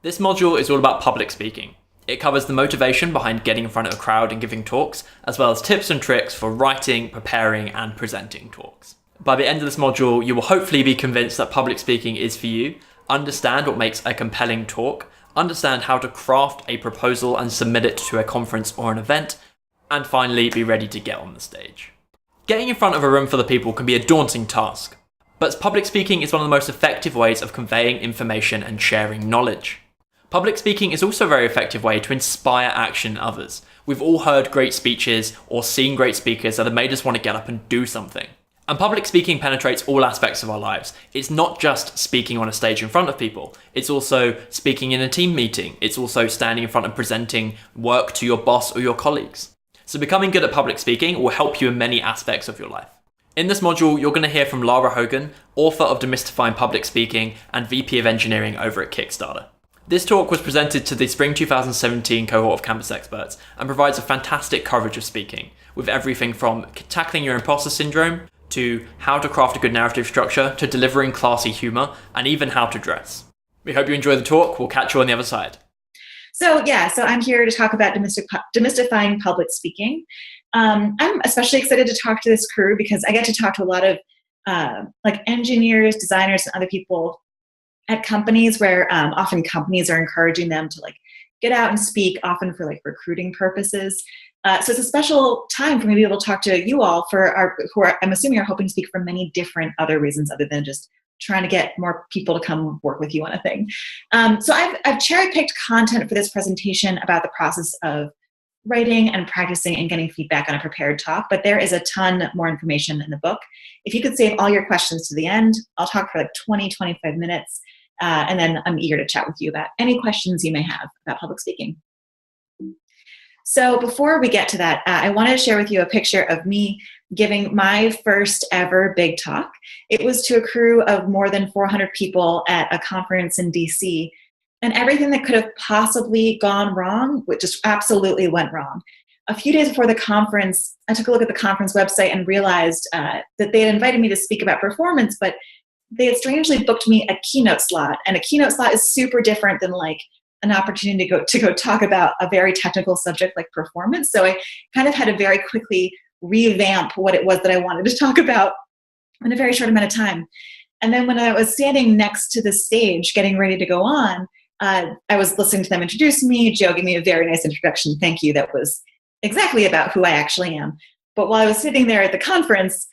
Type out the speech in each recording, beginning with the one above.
This module is all about public speaking. It covers the motivation behind getting in front of a crowd and giving talks, as well as tips and tricks for writing, preparing, and presenting talks. By the end of this module, you will hopefully be convinced that public speaking is for you, understand what makes a compelling talk, understand how to craft a proposal and submit it to a conference or an event, and finally be ready to get on the stage. Getting in front of a room full of people can be a daunting task, but public speaking is one of the most effective ways of conveying information and sharing knowledge. Public speaking is also a very effective way to inspire action in others. We've all heard great speeches or seen great speakers that have made us want to get up and do something. And public speaking penetrates all aspects of our lives. It's not just speaking on a stage in front of people. It's also speaking in a team meeting. It's also standing in front and presenting work to your boss or your colleagues. So becoming good at public speaking will help you in many aspects of your life. In this module, you're going to hear from Lara Hogan, author of Demystifying Public Speaking and VP of Engineering over at Kickstarter. This talk was presented to the Spring 2017 cohort of campus experts and provides a fantastic coverage of speaking, with everything from tackling your imposter syndrome, to how to craft a good narrative structure, to delivering classy humor, and even how to dress. We hope you enjoy the talk. We'll catch you on the other side. So I'm here to talk about demystifying public speaking. I'm especially excited to talk to this crew because I get to talk to a lot of engineers, designers, and other people at companies where often companies are encouraging them to get out and speak, often for recruiting purposes. So it's a special time for me to be able to talk to you all I'm assuming are hoping to speak for many different other reasons other than just trying to get more people to come work with you on a thing. So I've cherry-picked content for this presentation about the process of writing and practicing and getting feedback on a prepared talk, but there is a ton more information in the book. If you could save all your questions to the end, I'll talk for 20, 25 minutes, and then I'm eager to chat with you about any questions you may have about public speaking. So before we get to that, I wanted to share with you a picture of me giving my first ever big talk. It was to a crew of more than 400 people at a conference in DC, and everything that could have possibly gone wrong, which just absolutely went wrong. A few days before the conference, I took a look at the conference website and realized that they had invited me to speak about performance, but they had strangely booked me a keynote slot, and a keynote slot is super different than an opportunity to go talk about a very technical subject like performance. So I kind of had to very quickly revamp what it was that I wanted to talk about in a very short amount of time. And then when I was standing next to the stage, getting ready to go on, I was listening to them introduce me. Joe gave me a very nice introduction. Thank you. That was exactly about who I actually am. But while I was sitting there at the conference,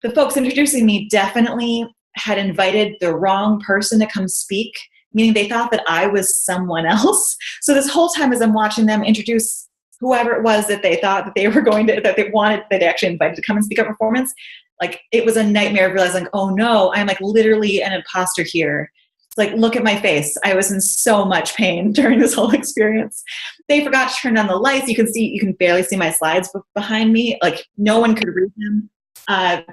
the folks introducing me definitely had invited the wrong person to come speak, meaning they thought that I was someone else. So this whole time as I'm watching them introduce whoever it was that they thought that they were that they actually invited to come and speak at performance, it was a nightmare of realizing, oh no, I'm literally an imposter here. It's look at my face. I was in so much pain during this whole experience. They forgot to turn on the lights. You can barely see my slides behind me. No one could read them.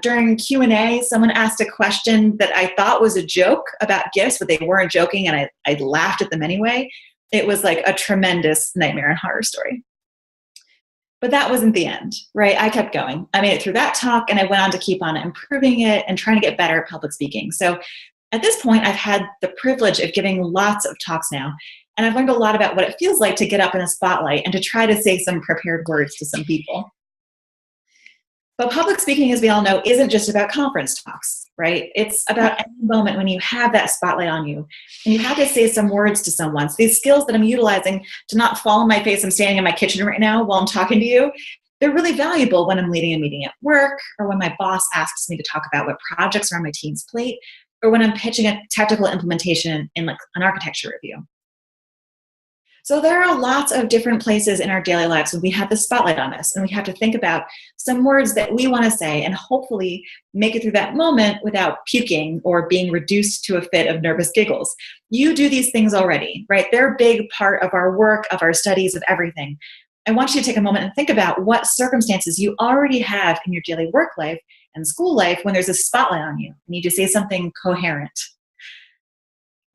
During Q&A, someone asked a question that I thought was a joke about gifts, but they weren't joking, and I laughed at them anyway. It was a tremendous nightmare and horror story. But that wasn't the end, right? I kept going. I made it through that talk, and I went on to keep on improving it and trying to get better at public speaking. So at this point, I've had the privilege of giving lots of talks now, and I've learned a lot about what it feels like to get up in a spotlight and to try to say some prepared words to some people. But public speaking, as we all know, isn't just about conference talks, right? It's about any moment when you have that spotlight on you and you have to say some words to someone. So these skills that I'm utilizing to not fall on my face, I'm standing in my kitchen right now while I'm talking to you, they're really valuable when I'm leading a meeting at work, or when my boss asks me to talk about what projects are on my team's plate, or when I'm pitching a technical implementation in an architecture review. So there are lots of different places in our daily lives when we have the spotlight on us, and we have to think about some words that we want to say and hopefully make it through that moment without puking or being reduced to a fit of nervous giggles. You do these things already, right? They're a big part of our work, of our studies, of everything. I want you to take a moment and think about what circumstances you already have in your daily work life and school life when there's a spotlight on you. You need to say something coherent.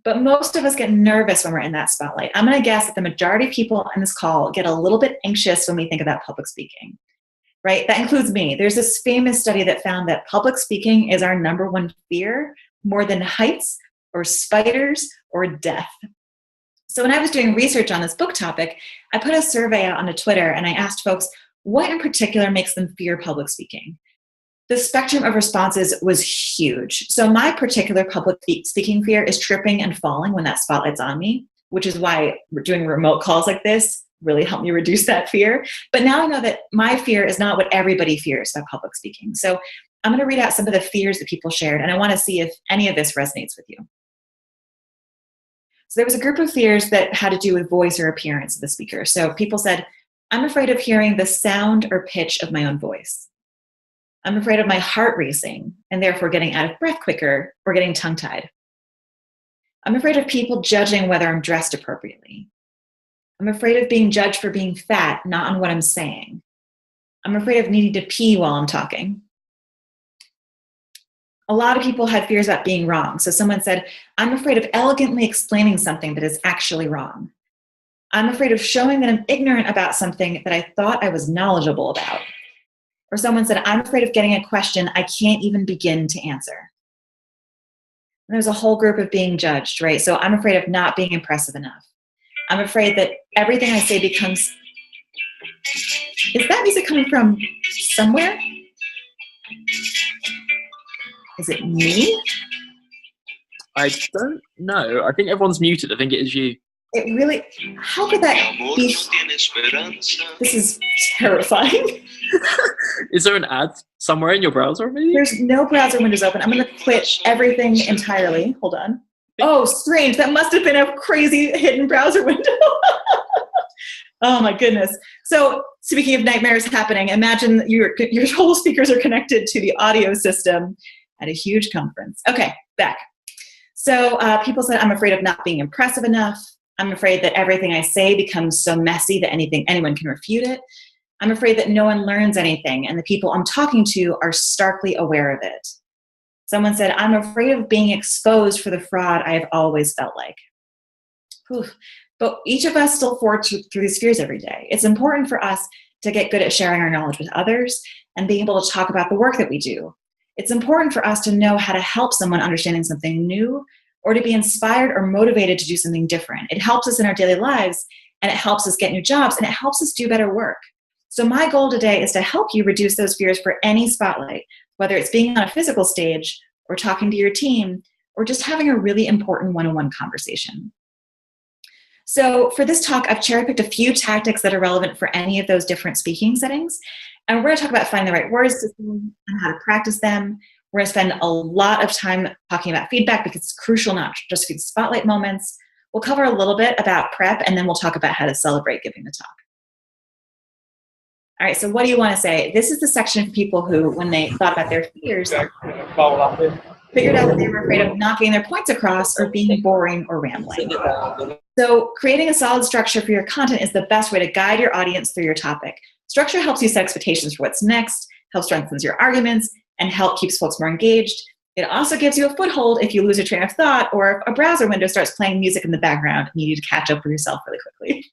But most of us get nervous when we're in that spotlight. I'm going to guess that the majority of people on this call get a little bit anxious when we think about public speaking, right? That includes me. There's this famous study that found that public speaking is our #1 fear, more than heights or spiders or death. So when I was doing research on this book topic, I put a survey out onto Twitter and I asked folks what in particular makes them fear public speaking. The spectrum of responses was huge. So my particular public speaking fear is tripping and falling when that spotlight's on me, which is why we're doing remote calls like this really helped me reduce that fear. But now I know that my fear is not what everybody fears about public speaking. So I'm going to read out some of the fears that people shared, and I want to see if any of this resonates with you. So there was a group of fears that had to do with voice or appearance of the speaker. So people said, I'm afraid of hearing the sound or pitch of my own voice. I'm afraid of my heart racing and therefore getting out of breath quicker or getting tongue-tied. I'm afraid of people judging whether I'm dressed appropriately. I'm afraid of being judged for being fat, not on what I'm saying. I'm afraid of needing to pee while I'm talking. A lot of people had fears about being wrong. So someone said, I'm afraid of elegantly explaining something that is actually wrong. I'm afraid of showing that I'm ignorant about something that I thought I was knowledgeable about. Or someone said, I'm afraid of getting a question I can't even begin to answer. And there's a whole group of being judged, right? So I'm afraid of not being impressive enough. I'm afraid that everything I say becomes... Is that music coming from somewhere? Is it me? I don't know. I think everyone's muted. I think it is you. It really... How could that be... This is terrifying. Is there an ad somewhere in your browser, maybe? There's no browser windows open. I'm going to quit everything entirely. Hold on. Oh, strange. That must have been a crazy hidden browser window. Oh, my goodness. So speaking of nightmares happening, imagine your whole speakers are connected to the audio system at a huge conference. Okay, back. So people said, I'm afraid of not being impressive enough. I'm afraid that everything I say becomes so messy that anyone can refute it. I'm afraid that no one learns anything and the people I'm talking to are starkly aware of it. Someone said, I'm afraid of being exposed for the fraud I have always felt like. Whew. But each of us still forge through these fears every day. It's important for us to get good at sharing our knowledge with others and being able to talk about the work that we do. It's important for us to know how to help someone understanding something new or to be inspired or motivated to do something different. It helps us in our daily lives, and it helps us get new jobs, and it helps us do better work. So my goal today is to help you reduce those fears for any spotlight, whether it's being on a physical stage or talking to your team or just having a really important one-on-one conversation. So for this talk, I've cherry-picked a few tactics that are relevant for any of those different speaking settings. And we're going to talk about finding the right words to say and how to practice them. We're going to spend a lot of time talking about feedback because it's crucial not just for the spotlight moments. We'll cover a little bit about prep, and then we'll talk about how to celebrate giving the talk. All right, so what do you want to say? This is the section for people who, when they thought about their fears, figured out that they were afraid of not getting their points across or being boring or rambling. So creating a solid structure for your content is the best way to guide your audience through your topic. Structure helps you set expectations for what's next, helps strengthens your arguments, and help keeps folks more engaged. It also gives you a foothold if you lose a train of thought or if a browser window starts playing music in the background and you need to catch up with yourself really quickly.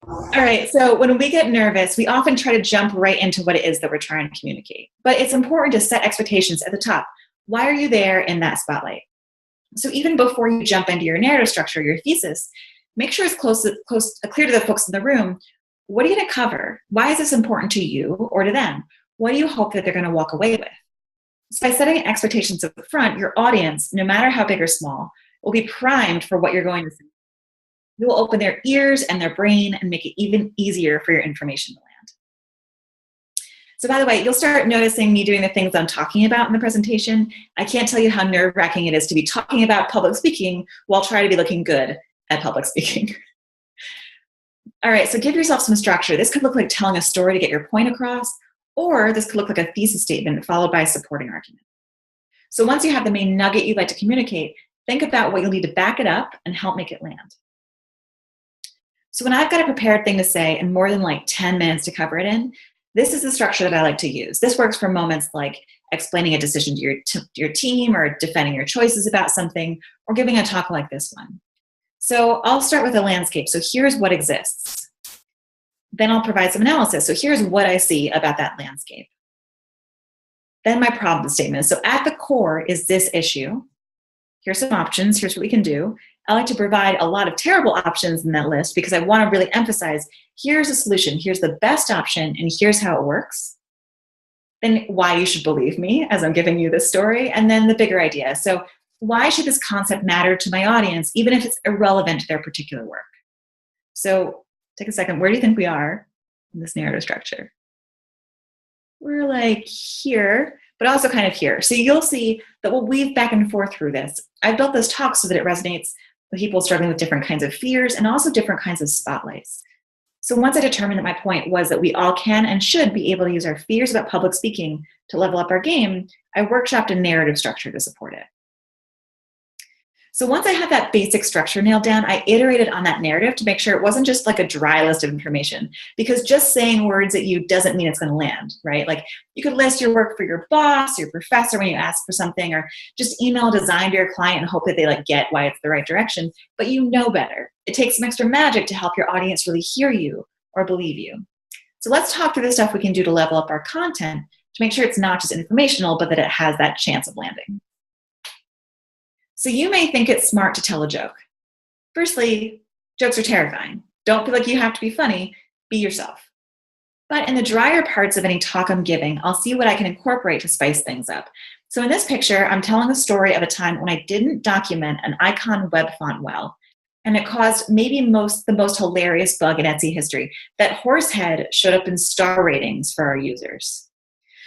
All right, so when we get nervous, we often try to jump right into what it is that we're trying to communicate. But it's important to set expectations at the top. Why are you there in that spotlight? So even before you jump into your narrative structure, your thesis, make sure it's clear to the folks in the room. What are you going to cover? Why is this important to you or to them? What do you hope that they're going to walk away with? So by setting expectations up front, your audience, no matter how big or small, will be primed for what you're going to say. You will open their ears and their brain and make it even easier for your information to land. So by the way, you'll start noticing me doing the things I'm talking about in the presentation. I can't tell you how nerve-wracking it is to be talking about public speaking while trying to be looking good at public speaking. All right, so give yourself some structure. This could look like telling a story to get your point across, or this could look like a thesis statement followed by a supporting argument. So once you have the main nugget you'd like to communicate, think about what you'll need to back it up and help make it land. So when I've got a prepared thing to say and more than like 10 minutes to cover it in, this is the structure that I like to use. This works for moments like explaining a decision to your team or defending your choices about something or giving a talk like this one. So I'll start with a landscape. So here's what exists. Then I'll provide some analysis. So here's what I see about that landscape. Then my problem statement. So at the core is this issue. Here's some options. Here's what we can do. I like to provide a lot of terrible options in that list because I want to really emphasize, here's a solution, here's the best option, and here's how it works. Then why you should believe me as I'm giving you this story, and then the bigger idea. So why should this concept matter to my audience, even if it's irrelevant to their particular work? So take a second. Where do you think we are in this narrative structure? We're like here, but also kind of here. So you'll see that we'll weave back and forth through this. I've built this talk so that it resonates with people struggling with different kinds of fears and also different kinds of spotlights. So once I determined that my point was that we all can and should be able to use our fears about public speaking to level up our game, I workshopped a narrative structure to support it. So once I had that basic structure nailed down, I iterated on that narrative to make sure it wasn't just like a dry list of information, because just saying words at you doesn't mean it's going to land, right? Like you could list your work for your boss, your professor when you ask for something, or just email a design to your client and hope that they like get why it's the right direction, but you know better. It takes some extra magic to help your audience really hear you or believe you. So let's talk through the stuff we can do to level up our content to make sure it's not just informational, but that it has that chance of landing. So you may think it's smart to tell a joke. Firstly, jokes are terrifying. Don't feel like you have to be funny, be yourself. But in the drier parts of any talk I'm giving, I'll see what I can incorporate to spice things up. So in this picture, I'm telling a story of a time when I didn't document an icon web font well, and it caused maybe the most hilarious bug in Etsy history, that Horsehead showed up in star ratings for our users.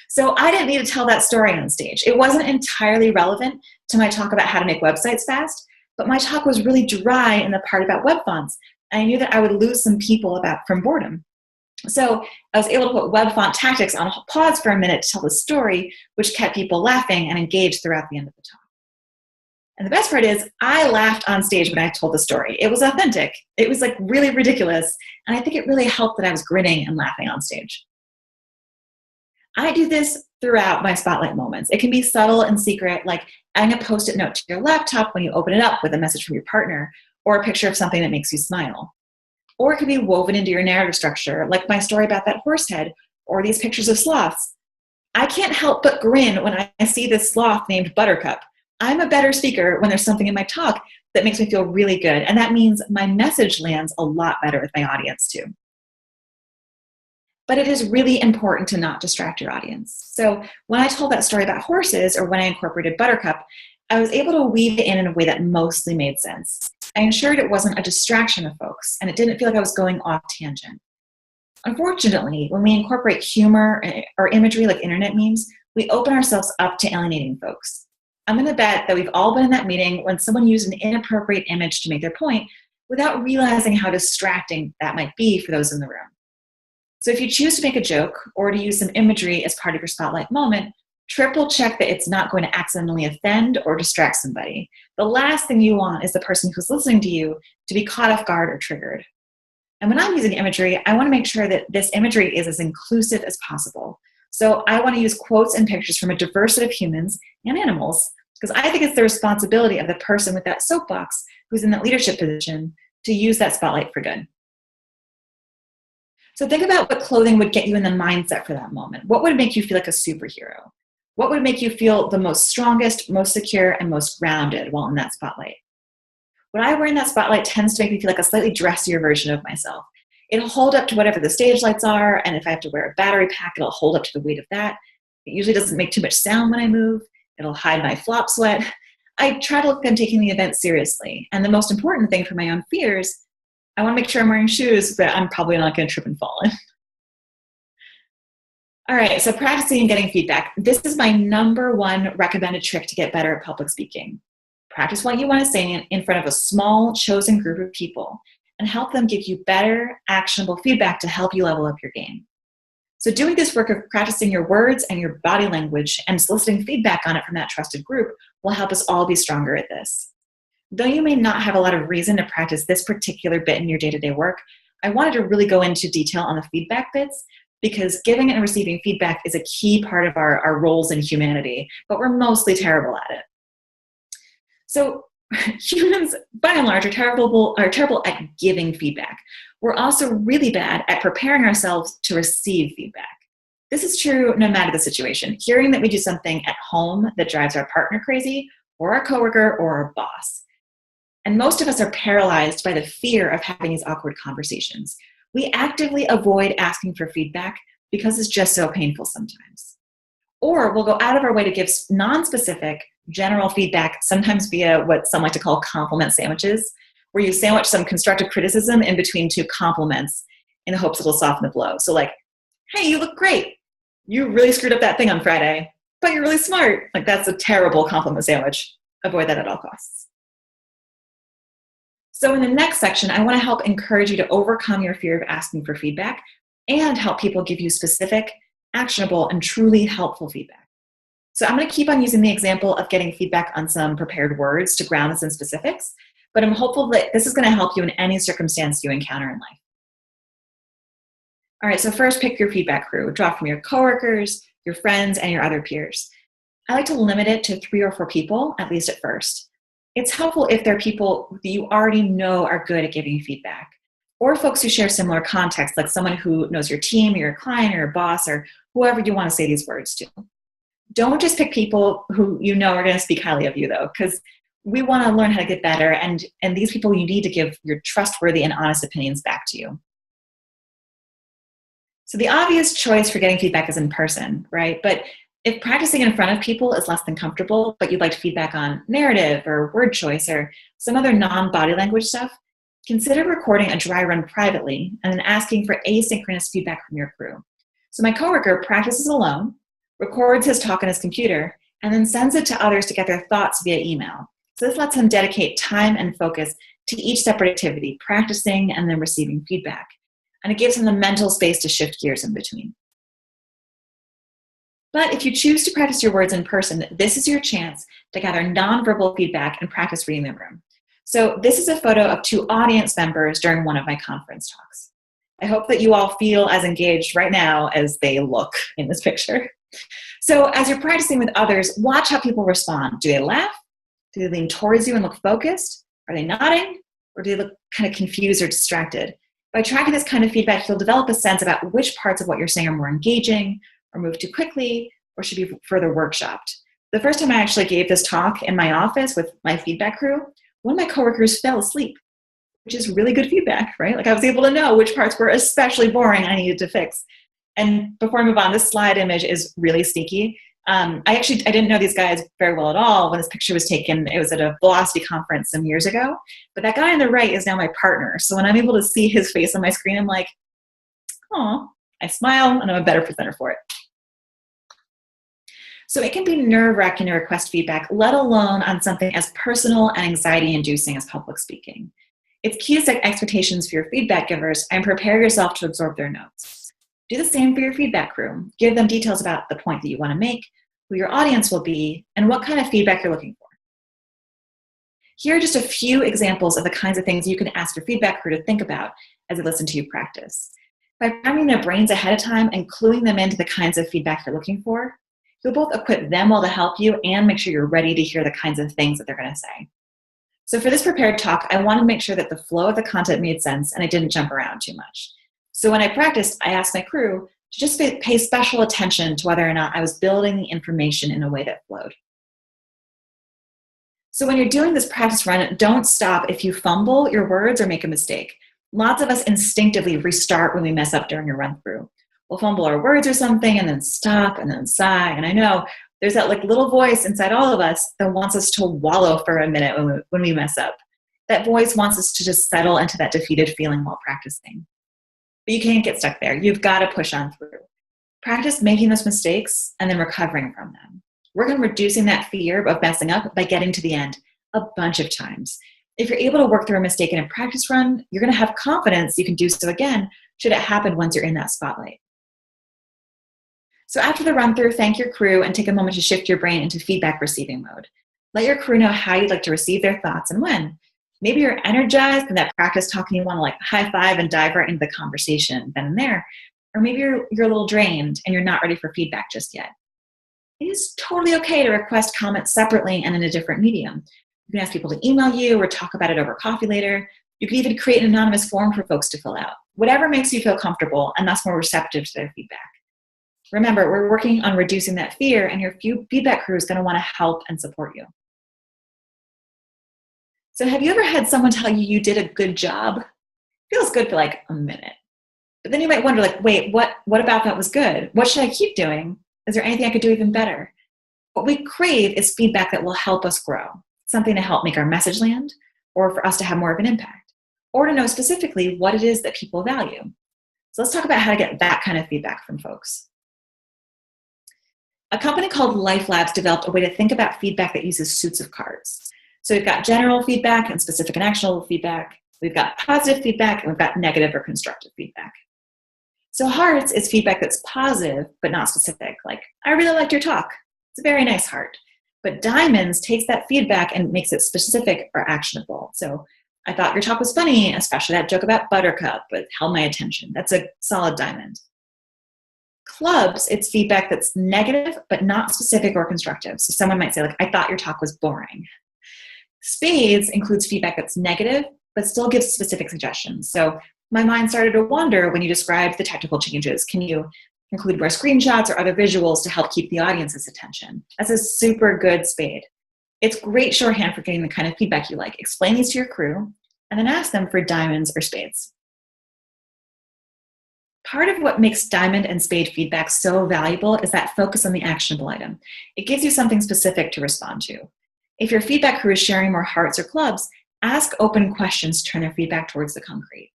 So I didn't need to tell that story on stage. It wasn't entirely relevant to my talk about how to make websites fast, but my talk was really dry in the part about web fonts. And I knew that I would lose some people from boredom. So I was able to put web font tactics on pause for a minute to tell the story, which kept people laughing and engaged throughout the end of the talk. And the best part is I laughed on stage when I told the story. It was authentic. It was like really ridiculous. And I think it really helped that I was grinning and laughing on stage. I do this throughout my spotlight moments. It can be subtle and secret, like adding a post-it note to your laptop when you open it up with a message from your partner, or a picture of something that makes you smile. Or it could be woven into your narrative structure, like my story about that horse head, or these pictures of sloths. I can't help but grin when I see this sloth named Buttercup. I'm a better speaker when there's something in my talk that makes me feel really good, and that means my message lands a lot better with my audience too. But it is really important to not distract your audience. So when I told that story about horses, or when I incorporated Buttercup, I was able to weave it in a way that mostly made sense. I ensured it wasn't a distraction of folks, and it didn't feel like I was going off tangent. Unfortunately, when we incorporate humor or imagery like internet memes, we open ourselves up to alienating folks. I'm going to bet that we've all been in that meeting when someone used an inappropriate image to make their point without realizing how distracting that might be for those in the room. So if you choose to make a joke or to use some imagery as part of your spotlight moment, triple check that it's not going to accidentally offend or distract somebody. The last thing you want is the person who's listening to you to be caught off guard or triggered. And when I'm using imagery, I want to make sure that this imagery is as inclusive as possible. So I want to use quotes and pictures from a diverse set of humans and animals, because I think it's the responsibility of the person with that soapbox who's in that leadership position to use that spotlight for good. So think about what clothing would get you in the mindset for that moment. What would make you feel like a superhero? What would make you feel the most strongest, most secure, and most grounded while in that spotlight? What I wear in that spotlight tends to make me feel like a slightly dressier version of myself. It'll hold up to whatever the stage lights are, and if I have to wear a battery pack, it'll hold up to the weight of that. It usually doesn't make too much sound when I move. It'll hide my flop sweat. I try to look like I'm taking the event seriously. And the most important thing for my own fears, I want to make sure I'm wearing shoes that I'm probably not going to trip and fall in. All right, so practicing and getting feedback. This is my number one recommended trick to get better at public speaking. Practice what you want to say in front of a small, chosen group of people and help them give you better, actionable feedback to help you level up your game. So doing this work of practicing your words and your body language and soliciting feedback on it from that trusted group will help us all be stronger at this. Though you may not have a lot of reason to practice this particular bit in your day-to-day work, I wanted to really go into detail on the feedback bits because giving and receiving feedback is a key part of our roles in humanity, but we're mostly terrible at it. So humans, by and large, are terrible at giving feedback. We're also really bad at preparing ourselves to receive feedback. This is true no matter the situation. Hearing that we do something at home that drives our partner crazy, or our coworker, or our boss. And most of us are paralyzed by the fear of having these awkward conversations. We actively avoid asking for feedback because it's just so painful sometimes. Or we'll go out of our way to give non-specific, general feedback, sometimes via what some like to call compliment sandwiches, where you sandwich some constructive criticism in between two compliments in the hopes it'll soften the blow. So like, hey, you look great. You really screwed up that thing on Friday, but you're really smart. Like, that's a terrible compliment sandwich. Avoid that at all costs. So in the next section, I want to help encourage you to overcome your fear of asking for feedback and help people give you specific, actionable, and truly helpful feedback. So I'm going to keep on using the example of getting feedback on some prepared words to ground us in specifics, but I'm hopeful that this is going to help you in any circumstance you encounter in life. All right, so first pick your feedback crew. Draw from your coworkers, your friends, and your other peers. I like to limit it to 3 or 4 people, at least at first. It's helpful if they're people that you already know are good at giving feedback, or folks who share similar context, like someone who knows your team, or your client, or your boss, or whoever you want to say these words to. Don't just pick people who you know are going to speak highly of you, though, because we want to learn how to get better, and these people you need to give your trustworthy and honest opinions back to you. So the obvious choice for getting feedback is in person, right? But if practicing in front of people is less than comfortable, but you'd like feedback on narrative or word choice or some other non-body language stuff, consider recording a dry run privately and then asking for asynchronous feedback from your crew. So my coworker practices alone, records his talk on his computer, and then sends it to others to get their thoughts via email. So this lets him dedicate time and focus to each separate activity, practicing and then receiving feedback. And it gives him the mental space to shift gears in between. But if you choose to practice your words in person, this is your chance to gather nonverbal feedback and practice reading the room. So this is a photo of 2 audience members during one of my conference talks. I hope that you all feel as engaged right now as they look in this picture. So as you're practicing with others, watch how people respond. Do they laugh? Do they lean towards you and look focused? Are they nodding? Or do they look kind of confused or distracted? By tracking this kind of feedback, you'll develop a sense about which parts of what you're saying are more engaging, or move too quickly, or should be further workshopped. The first time I actually gave this talk in my office with my feedback crew, one of my coworkers fell asleep, which is really good feedback, right? Like, I was able to know which parts were especially boring I needed to fix. And before I move on, this slide image is really sneaky. I didn't know these guys very well at all when this picture was taken. It was at a Velocity conference some years ago. But that guy on the right is now my partner. So when I'm able to see his face on my screen, I'm like, oh, I smile and I'm a better presenter for it. So it can be nerve-wracking to request feedback, let alone on something as personal and anxiety-inducing as public speaking. It's key to set expectations for your feedback givers and prepare yourself to absorb their notes. Do the same for your feedback crew. Give them details about the point that you want to make, who your audience will be, and what kind of feedback you're looking for. Here are just a few examples of the kinds of things you can ask your feedback crew to think about as they listen to you practice. By priming their brains ahead of time and cluing them into the kinds of feedback you're looking for, you'll both equip them well to help you and make sure you're ready to hear the kinds of things that they're going to say. So for this prepared talk, I wanted to make sure that the flow of the content made sense and I didn't jump around too much. So when I practiced, I asked my crew to just pay special attention to whether or not I was building the information in a way that flowed. So when you're doing this practice run, don't stop if you fumble your words or make a mistake. Lots of us instinctively restart when we mess up during a run through. We'll fumble our words or something and then stop and then sigh. And I know there's that like little voice inside all of us that wants us to wallow for a minute when we mess up. That voice wants us to just settle into that defeated feeling while practicing. But you can't get stuck there. You've got to push on through. Practice making those mistakes and then recovering from them. Work on reducing that fear of messing up by getting to the end a bunch of times. If you're able to work through a mistake in a practice run, you're going to have confidence you can do so again should it happen once you're in that spotlight. So after the run through, thank your crew and take a moment to shift your brain into feedback receiving mode. Let your crew know how you'd like to receive their thoughts and when. Maybe you're energized from that practice talk and you want to like high five and dive right into the conversation then and there. Or maybe you're a little drained and you're not ready for feedback just yet. It is totally okay to request comments separately and in a different medium. You can ask people to email you or talk about it over coffee later. You can even create an anonymous form for folks to fill out. Whatever makes you feel comfortable and thus more receptive to their feedback. Remember, we're working on reducing that fear and your feedback crew is going to want to help and support you. So have you ever had someone tell you you did a good job? Feels good for like a minute. But then you might wonder, like, wait, what about that was good? What should I keep doing? Is there anything I could do even better? What we crave is feedback that will help us grow, something to help make our message land, or for us to have more of an impact, or to know specifically what it is that people value. So let's talk about how to get that kind of feedback from folks. A company called Life Labs developed a way to think about feedback that uses suits of cards. So we've got general feedback and specific and actionable feedback. We've got positive feedback, and we've got negative or constructive feedback. So hearts is feedback that's positive, but not specific. Like, I really liked your talk. It's a very nice heart. But diamonds takes that feedback and makes it specific or actionable. So I thought your talk was funny, especially that joke about Buttercup, but held my attention. That's a solid diamond. Clubs, it's feedback that's negative, but not specific or constructive. So someone might say, like, I thought your talk was boring. Spades includes feedback that's negative, but still gives specific suggestions. So my mind started to wander when you described the technical changes. Can you include more screenshots or other visuals to help keep the audience's attention? That's a super good spade. It's great shorthand for getting the kind of feedback you like. Explain these to your crew, and then ask them for diamonds or spades. Part of what makes diamond and spade feedback so valuable is that focus on the actionable item. It gives you something specific to respond to. If your feedback crew is sharing more hearts or clubs, ask open questions to turn their feedback towards the concrete.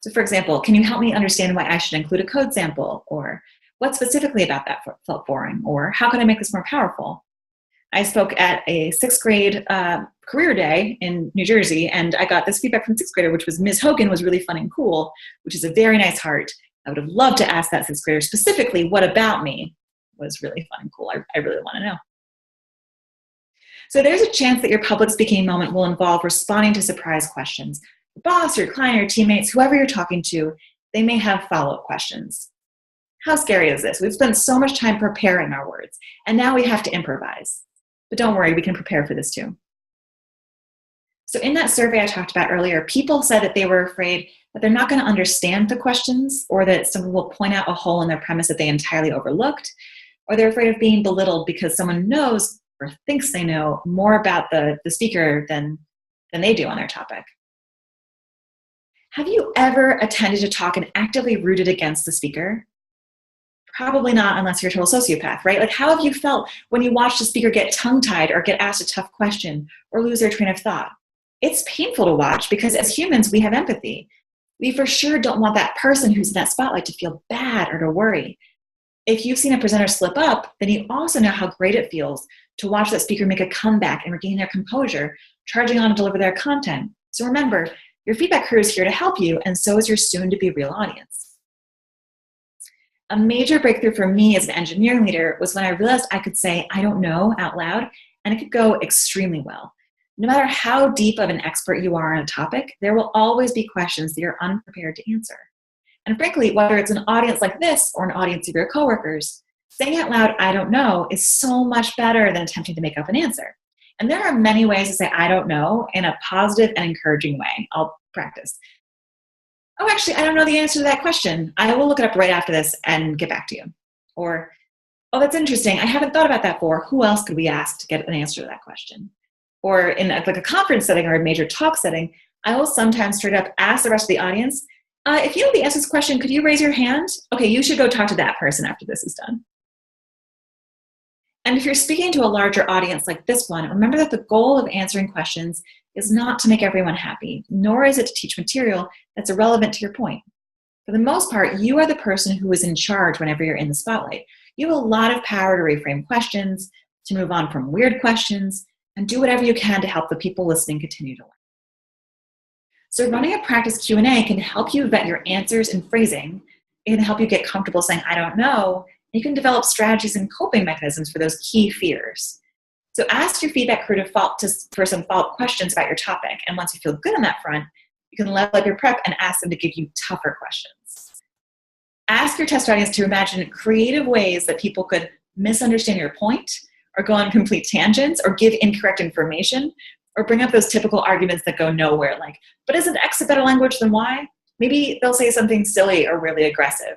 So for example, can you help me understand why I should include a code sample? Or what specifically about that felt boring? Or how can I make this more powerful? I spoke at a sixth grade career day in New Jersey, and I got this feedback from sixth grader, which was Ms. Hogan was really fun and cool, which is a very nice heart. I would have loved to ask that sixth grader specifically, what about me was really fun and cool? I really want to know. So there's a chance that your public speaking moment will involve responding to surprise questions. Your boss, your client, your teammates, whoever you're talking to, they may have follow-up questions. How scary is this? We've spent so much time preparing our words, and now we have to improvise. But don't worry, we can prepare for this too. So in that survey I talked about earlier, people said that they were afraid that they're not going to understand the questions, or that someone will point out a hole in their premise that they entirely overlooked, or they're afraid of being belittled because someone knows or thinks they know more about the speaker than they do on their topic. Have you ever attended a talk and actively rooted against the speaker? Probably not, unless you're a total sociopath, right? Like, how have you felt when you watched a speaker get tongue-tied or get asked a tough question or lose their train of thought? It's painful to watch because as humans, we have empathy. We for sure don't want that person who's in that spotlight to feel bad or to worry. If you've seen a presenter slip up, then you also know how great it feels to watch that speaker make a comeback and regain their composure, charging on to deliver their content. So remember, your feedback crew is here to help you, and so is your soon-to-be real audience. A major breakthrough for me as an engineering leader was when I realized I could say, I don't know, out loud, and it could go extremely well. No matter how deep of an expert you are on a topic, there will always be questions that you're unprepared to answer. And frankly, whether it's an audience like this or an audience of your coworkers, saying out loud, I don't know, is so much better than attempting to make up an answer. And there are many ways to say I don't know in a positive and encouraging way. I'll practice. Oh, actually, I don't know the answer to that question. I will look it up right after this and get back to you. Or, oh, that's interesting. I haven't thought about that before. Who else could we ask to get an answer to that question? Or in like a conference setting or a major talk setting, I will sometimes straight up ask the rest of the audience, if you know the answer to this question, could you raise your hand? Okay, you should go talk to that person after this is done. And if you're speaking to a larger audience like this one, remember that the goal of answering questions is not to make everyone happy, nor is it to teach material that's irrelevant to your point. For the most part, you are the person who is in charge whenever you're in the spotlight. You have a lot of power to reframe questions, to move on from weird questions, and do whatever you can to help the people listening continue to learn. So running a practice Q&A can help you vet your answers and phrasing. It can help you get comfortable saying, I don't know. You can develop strategies and coping mechanisms for those key fears. So ask your feedback crew for some follow-up questions about your topic. And once you feel good on that front, you can level up your prep and ask them to give you tougher questions. Ask your test audience to imagine creative ways that people could misunderstand your point, or go on complete tangents, or give incorrect information, or bring up those typical arguments that go nowhere, like, but isn't X a better language than Y? Maybe they'll say something silly or really aggressive.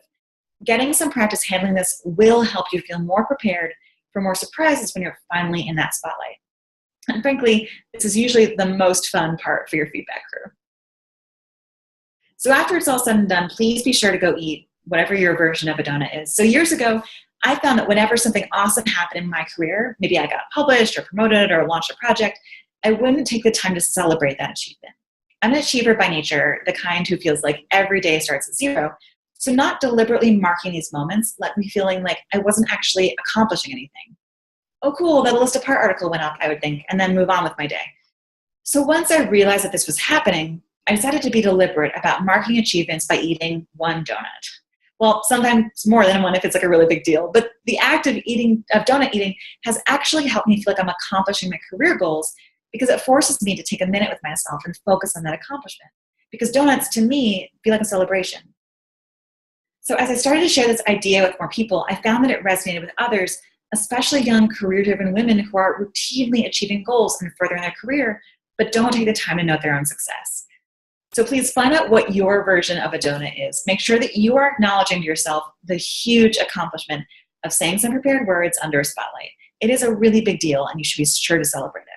Getting some practice handling this will help you feel more prepared for more surprises when you're finally in that spotlight. And frankly, this is usually the most fun part for your feedback crew. So after it's all said and done, please be sure to go eat whatever your version of a donut is. So years ago, I found that whenever something awesome happened in my career, maybe I got published or promoted or launched a project, I wouldn't take the time to celebrate that achievement. I'm an achiever by nature, the kind who feels like every day starts at zero. So not deliberately marking these moments left me feeling like I wasn't actually accomplishing anything. Oh, cool, that List Apart article went up, I would think, and then move on with my day. So once I realized that this was happening, I decided to be deliberate about marking achievements by eating one donut. Well, sometimes more than one if it's like a really big deal, but the act of donut eating has actually helped me feel like I'm accomplishing my career goals because it forces me to take a minute with myself and focus on that accomplishment. Because donuts, to me, feel like a celebration. So as I started to share this idea with more people, I found that it resonated with others, especially young career-driven women who are routinely achieving goals and furthering their career, but don't take the time to note their own success. So please find out what your version of a donut is. Make sure that you are acknowledging to yourself the huge accomplishment of saying some prepared words under a spotlight. It is a really big deal, and you should be sure to celebrate it.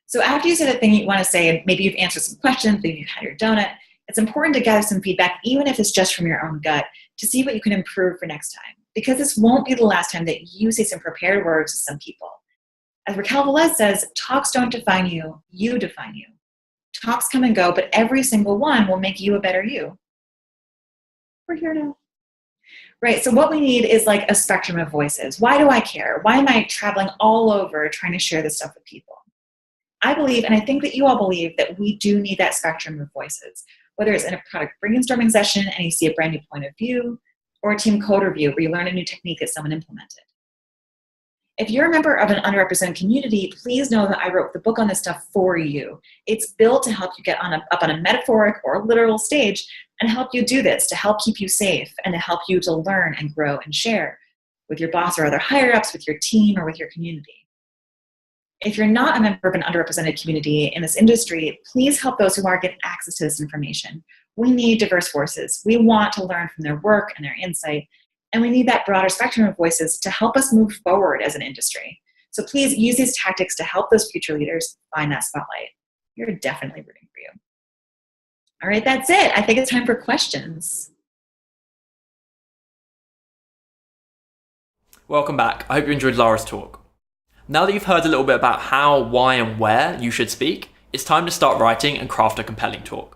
So after you say the thing you want to say, and maybe you've answered some questions, maybe you've had your donut, it's important to gather some feedback, even if it's just from your own gut, to see what you can improve for next time. Because this won't be the last time that you say some prepared words to some people. As Raquel Velez says, talks don't define you, you define you. Talks come and go, but every single one will make you a better you. We're here now. Right, so what we need is like a spectrum of voices. Why do I care? Why am I traveling all over trying to share this stuff with people? I believe, and I think that you all believe, that we do need that spectrum of voices, whether it's in a product brainstorming session and you see a brand new point of view, or a team code review where you learn a new technique that someone implemented. If you're a member of an underrepresented community, please know that I wrote the book on this stuff for you. It's built to help you get up on a metaphoric or literal stage and help you do this, to help keep you safe and to help you to learn and grow and share with your boss or other higher-ups, with your team, or with your community. If you're not a member of an underrepresented community in this industry, please help those who are get access to this information. We need diverse voices. We want to learn from their work and their insight, and we need that broader spectrum of voices to help us move forward as an industry. So please use these tactics to help those future leaders find that spotlight. You're definitely rooting for you. All right, that's it. I think it's time for questions. Welcome back. I hope you enjoyed Lara's talk. Now that you've heard a little bit about how, why, and where you should speak, it's time to start writing and craft a compelling talk.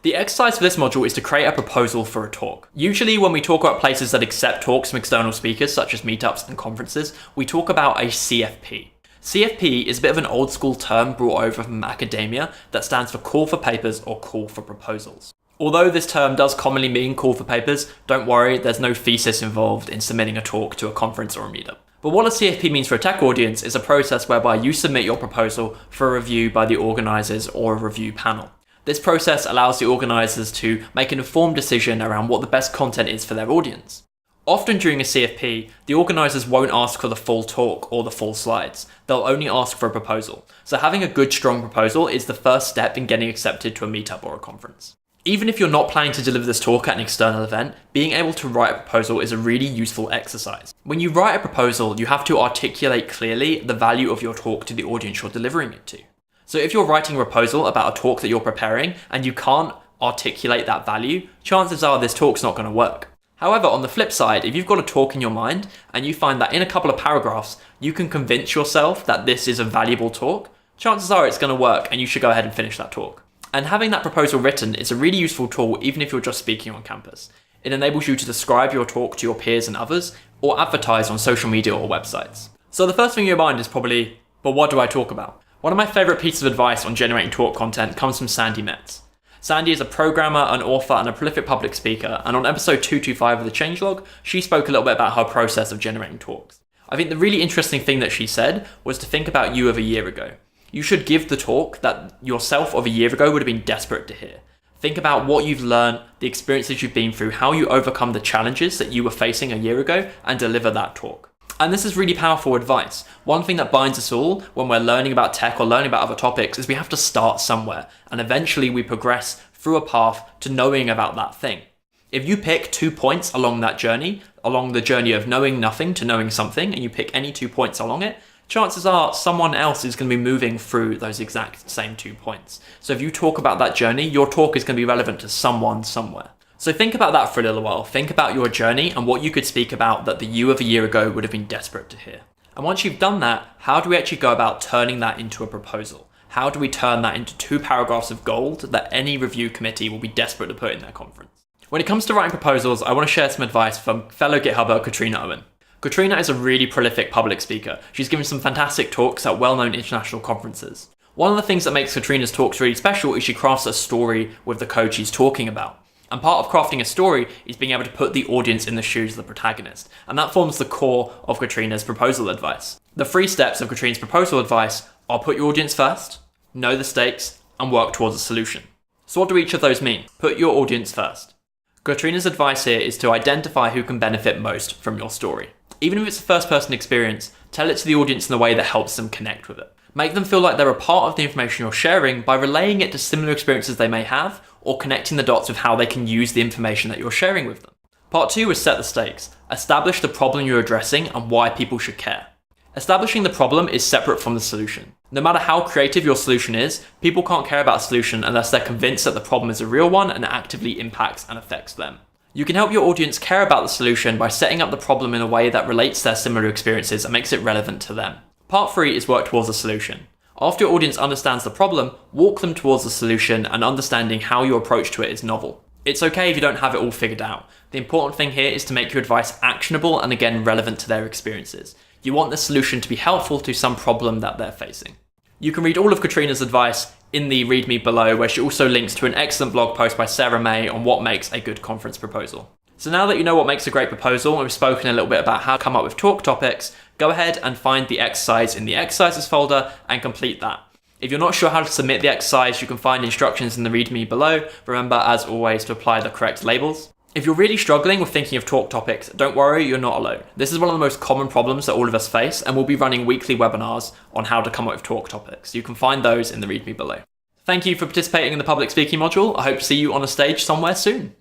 The exercise for this module is to create a proposal for a talk. Usually when we talk about places that accept talks from external speakers, such as meetups and conferences, we talk about a CFP. CFP is a bit of an old school term brought over from academia that stands for call for papers or call for proposals. Although this term does commonly mean call for papers, don't worry, there's no thesis involved in submitting a talk to a conference or a meetup. But what a CFP means for a tech audience is a process whereby you submit your proposal for a review by the organisers or a review panel. This process allows the organisers to make an informed decision around what the best content is for their audience. Often during a CFP, the organisers won't ask for the full talk or the full slides. They'll only ask for a proposal. So having a good, strong proposal is the first step in getting accepted to a meetup or a conference. Even if you're not planning to deliver this talk at an external event, being able to write a proposal is a really useful exercise. When you write a proposal, you have to articulate clearly the value of your talk to the audience you're delivering it to. So if you're writing a proposal about a talk that you're preparing and you can't articulate that value, chances are this talk's not going to work. However, on the flip side, if you've got a talk in your mind and you find that in a couple of paragraphs, you can convince yourself that this is a valuable talk, chances are it's going to work and you should go ahead and finish that talk. And having that proposal written is a really useful tool even if you're just speaking on campus. It enables you to describe your talk to your peers and others, or advertise on social media or websites. So the first thing in your mind is probably, but what do I talk about? One of my favourite pieces of advice on generating talk content comes from Sandy Metz. Sandy is a programmer, an author, and a prolific public speaker, and on episode 225 of the Changelog, she spoke a little bit about her process of generating talks. I think the really interesting thing that she said was to think about you of a year ago. You should give the talk that yourself of a year ago would have been desperate to hear. Think about what you've learned, the experiences you've been through, how you overcome the challenges that you were facing a year ago, and deliver that talk. And this is really powerful advice. One thing that binds us all when we're learning about tech or learning about other topics is we have to start somewhere, and eventually we progress through a path to knowing about that thing. If you pick 2 points along that journey, along the journey of knowing nothing to knowing something, and you pick any 2 points along it, chances are someone else is going to be moving through those exact same 2 points. So if you talk about that journey, your talk is going to be relevant to someone somewhere. So think about that for a little while. Think about your journey and what you could speak about that the you of a year ago would have been desperate to hear. And once you've done that, how do we actually go about turning that into a proposal? How do we turn that into 2 paragraphs of gold that any review committee will be desperate to put in their conference? When it comes to writing proposals, I want to share some advice from fellow GitHubber Katrina Owen. Katrina is a really prolific public speaker. She's given some fantastic talks at well-known international conferences. One of the things that makes Katrina's talks really special is she crafts a story with the code she's talking about. And part of crafting a story is being able to put the audience in the shoes of the protagonist. And that forms the core of Katrina's proposal advice. The 3 steps of Katrina's proposal advice are put your audience first, know the stakes, and work towards a solution. So what do each of those mean? Put your audience first. Katrina's advice here is to identify who can benefit most from your story. Even if it's a first-person experience, tell it to the audience in a way that helps them connect with it. Make them feel like they're a part of the information you're sharing by relaying it to similar experiences they may have, or connecting the dots with how they can use the information that you're sharing with them. Part 2 is set the stakes. Establish the problem you're addressing and why people should care. Establishing the problem is separate from the solution. No matter how creative your solution is, people can't care about a solution unless they're convinced that the problem is a real one and actively impacts and affects them. You can help your audience care about the solution by setting up the problem in a way that relates to their similar experiences and makes it relevant to them. Part 3 is work towards a solution. After your audience understands the problem, walk them towards the solution and understanding how your approach to it is novel. It's okay if you don't have it all figured out. The important thing here is to make your advice actionable and again relevant to their experiences. You want the solution to be helpful to some problem that they're facing. You can read all of Katrina's advice in the README below, where she also links to an excellent blog post by Sarah May on what makes a good conference proposal. So now that you know what makes a great proposal, and we've spoken a little bit about how to come up with talk topics, go ahead and find the exercise in the exercises folder and complete that. If you're not sure how to submit the exercise, you can find instructions in the README below. Remember, as always, to apply the correct labels. If you're really struggling with thinking of talk topics, don't worry, you're not alone. This is one of the most common problems that all of us face, and we'll be running weekly webinars on how to come up with talk topics. You can find those in the README below. Thank you for participating in the public speaking module. I hope to see you on a stage somewhere soon.